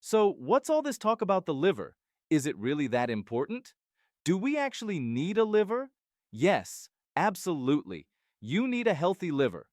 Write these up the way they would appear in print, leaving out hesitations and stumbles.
So, what's all this talk about the liver? Is it really that important? Do we actually need a liver? Yes, absolutely. You need a healthy liver.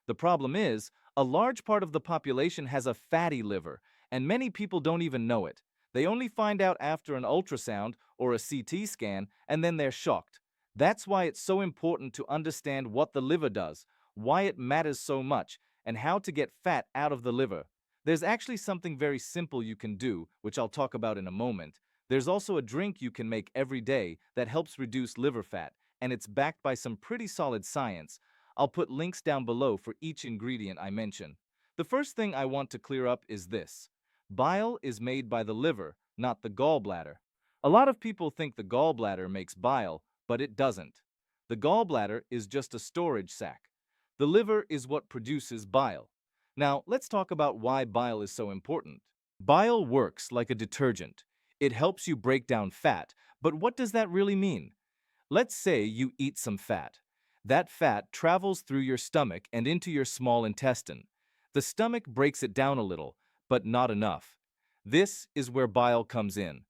The problem is, a large part of the population has a fatty liver, and many people don't even know it. They only find out after an ultrasound or a CT scan, and then they're shocked. That's why it's so important to understand what the liver does, why it matters so much, and how to get fat out of the liver. There's actually something very simple you can do, which I'll talk about in a moment. There's also a drink you can make every day that helps reduce liver fat, and it's backed by some pretty solid science. I'll put links down below for each ingredient I mention. The first thing I want to clear up is this. Bile is made by the liver, not the gallbladder. A lot of people think the gallbladder makes bile, but it doesn't. The gallbladder is just a storage sac. The liver is what produces bile. Now, let's talk about why bile is so important. Bile works like a detergent. It helps you break down fat, but what does that really mean? Let's say you eat some fat. That fat travels through your stomach and into your small intestine. The stomach breaks it down a little, but not enough. This is where bile comes in.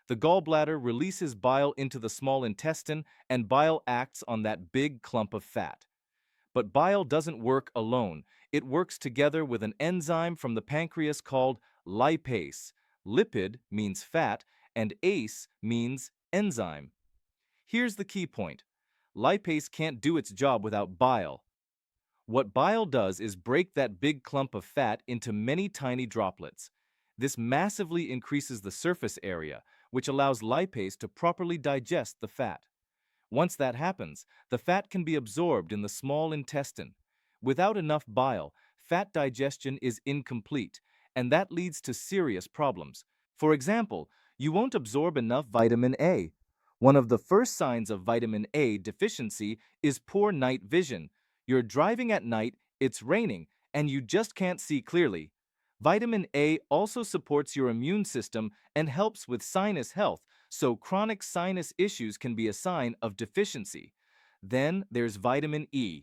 The gallbladder releases bile into the small intestine, and bile acts on that big clump of fat. But bile doesn't work alone. It works together with an enzyme from the pancreas called lipase. Lipid means fat, and ase means enzyme. Here's the key point. Lipase can't do its job without bile. What bile does is break that big clump of fat into many tiny droplets. This massively increases the surface area, which allows lipase to properly digest the fat. Once that happens, the fat can be absorbed in the small intestine. Without enough bile, fat digestion is incomplete, and that leads to serious problems. For example, you won't absorb enough vitamin A. One of the first signs of vitamin A deficiency is poor night vision. You're driving at night, it's raining, and you just can't see clearly. Vitamin A also supports your immune system and helps with sinus health, so chronic sinus issues can be a sign of deficiency. Then there's vitamin E.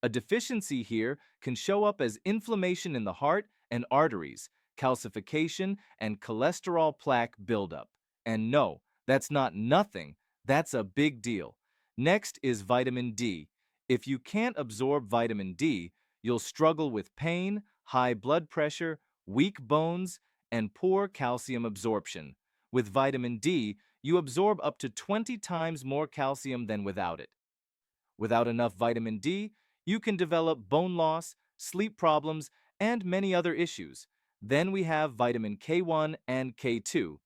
A deficiency here can show up as inflammation in the heart and arteries, calcification, and cholesterol plaque buildup. And no, that's not nothing, that's a big deal. Next is vitamin D. If you can't absorb vitamin D, you'll struggle with pain, high blood pressure, weak bones, and poor calcium absorption. With vitamin D, you absorb up to 20 times more calcium than without it. Without enough vitamin D, you can develop bone loss, sleep problems, and many other issues. Then we have vitamin K1 and K2.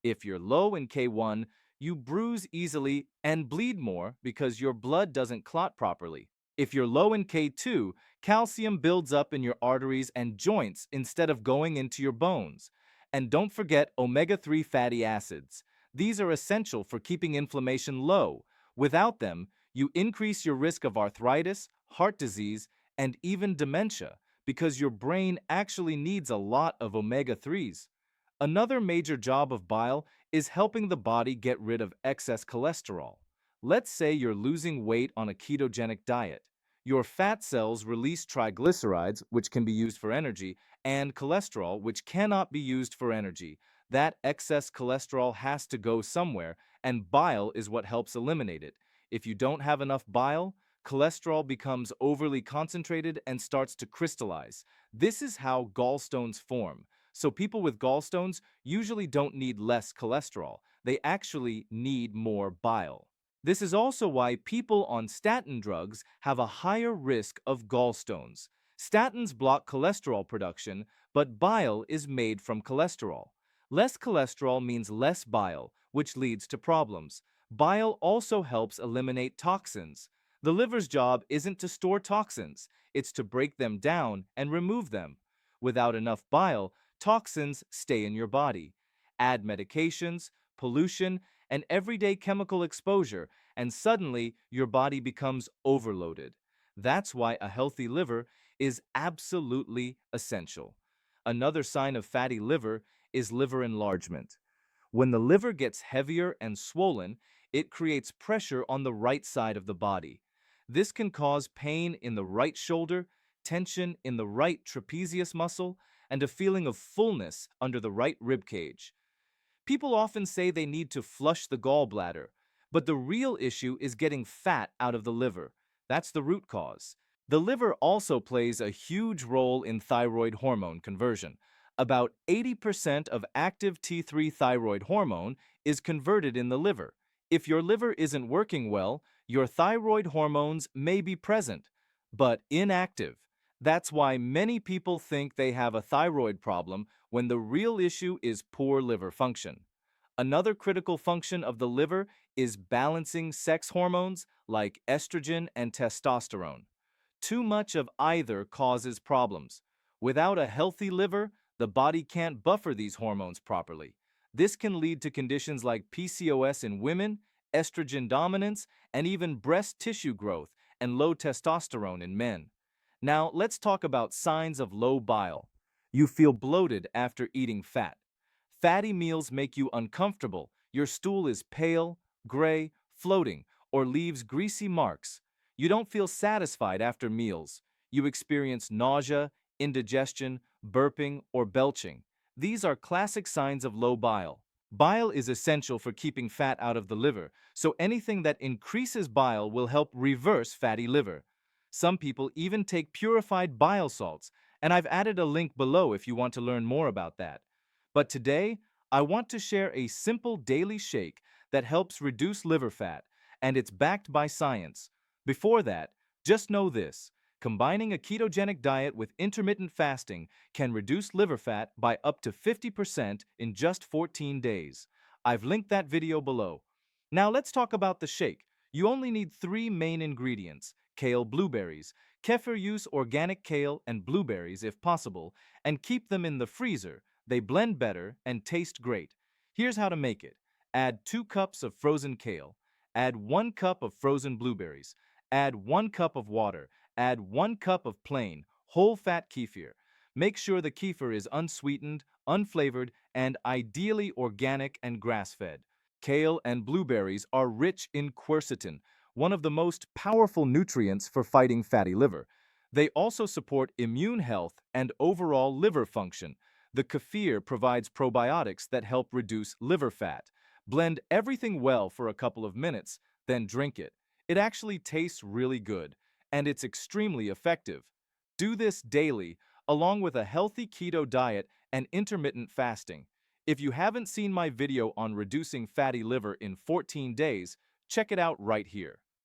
If you're low in K1, you bruise easily and bleed more because your blood doesn't clot properly. If you're low in K2, calcium builds up in your arteries and joints instead of going into your bones. And don't forget omega-3 fatty acids. These are essential for keeping inflammation low. Without them, you increase your risk of arthritis, heart disease, and even dementia because your brain actually needs a lot of omega-3s. Another major job of bile is helping the body get rid of excess cholesterol. Let's say you're losing weight on a ketogenic diet. Your fat cells release triglycerides, which can be used for energy, and cholesterol, which cannot be used for energy. That excess cholesterol has to go somewhere, and bile is what helps eliminate it. If you don't have enough bile, cholesterol becomes overly concentrated and starts to crystallize. This is how gallstones form. So people with gallstones usually don't need less cholesterol. They actually need more bile. This is also why people on statin drugs have a higher risk of gallstones. Statins block cholesterol production, but bile is made from cholesterol. Less cholesterol means less bile, which leads to problems. Bile also helps eliminate toxins. The liver's job isn't to store toxins, it's to break them down and remove them. Without enough bile, toxins stay in your body. Add medications, pollution, and everyday chemical exposure, and suddenly your body becomes overloaded. That's why a healthy liver is absolutely essential. Another sign of fatty liver is liver enlargement. When the liver gets heavier and swollen, it creates pressure on the right side of the body. This can cause pain in the right shoulder, tension in the right trapezius muscle, and a feeling of fullness under the right rib cage. People often say they need to flush the gallbladder, but the real issue is getting fat out of the liver. That's the root cause. The liver also plays a huge role in thyroid hormone conversion. About 80% of active T3 thyroid hormone is converted in the liver. If your liver isn't working well, your thyroid hormones may be present, but inactive. That's why many people think they have a thyroid problem when the real issue is poor liver function. Another critical function of the liver is balancing sex hormones like estrogen and testosterone. Too much of either causes problems. Without a healthy liver, the body can't buffer these hormones properly. This can lead to conditions like PCOS in women, estrogen dominance, and even breast tissue growth and low testosterone in men. Now, let's talk about signs of low bile. You feel bloated after eating fat. Fatty meals make you uncomfortable. Your stool is pale, gray, floating, or leaves greasy marks. You don't feel satisfied after meals. You experience nausea, indigestion, burping, or belching. These are classic signs of low bile. Bile is essential for keeping fat out of the liver, so anything that increases bile will help reverse fatty liver. Some people even take purified bile salts, and I've added a link below if you want to learn more about that. But today, I want to share a simple daily shake that helps reduce liver fat, and it's backed by science. Before that, just know this: combining a ketogenic diet with intermittent fasting can reduce liver fat by up to 50% in just 14 days. I've linked that video below. Now let's talk about the shake. You only need three main ingredients: kale blueberries. Kefir, use organic kale and blueberries if possible, and keep them in the freezer. They blend better and taste great. Here's how to make it. Add 2 cups of frozen kale. Add 1 cup of frozen blueberries. Add 1 cup of water. Add 1 cup of plain, whole-fat kefir. Make sure the kefir is unsweetened, unflavored, and ideally organic and grass-fed. Kale and blueberries are rich in quercetin, one of the most powerful nutrients for fighting fatty liver. They also support immune health and overall liver function. The kefir provides probiotics that help reduce liver fat. Blend everything well for a couple of minutes, then drink it. It actually tastes really good, and it's extremely effective. Do this daily, along with a healthy keto diet and intermittent fasting. If you haven't seen my video on reducing fatty liver in 14 days, check it out right here.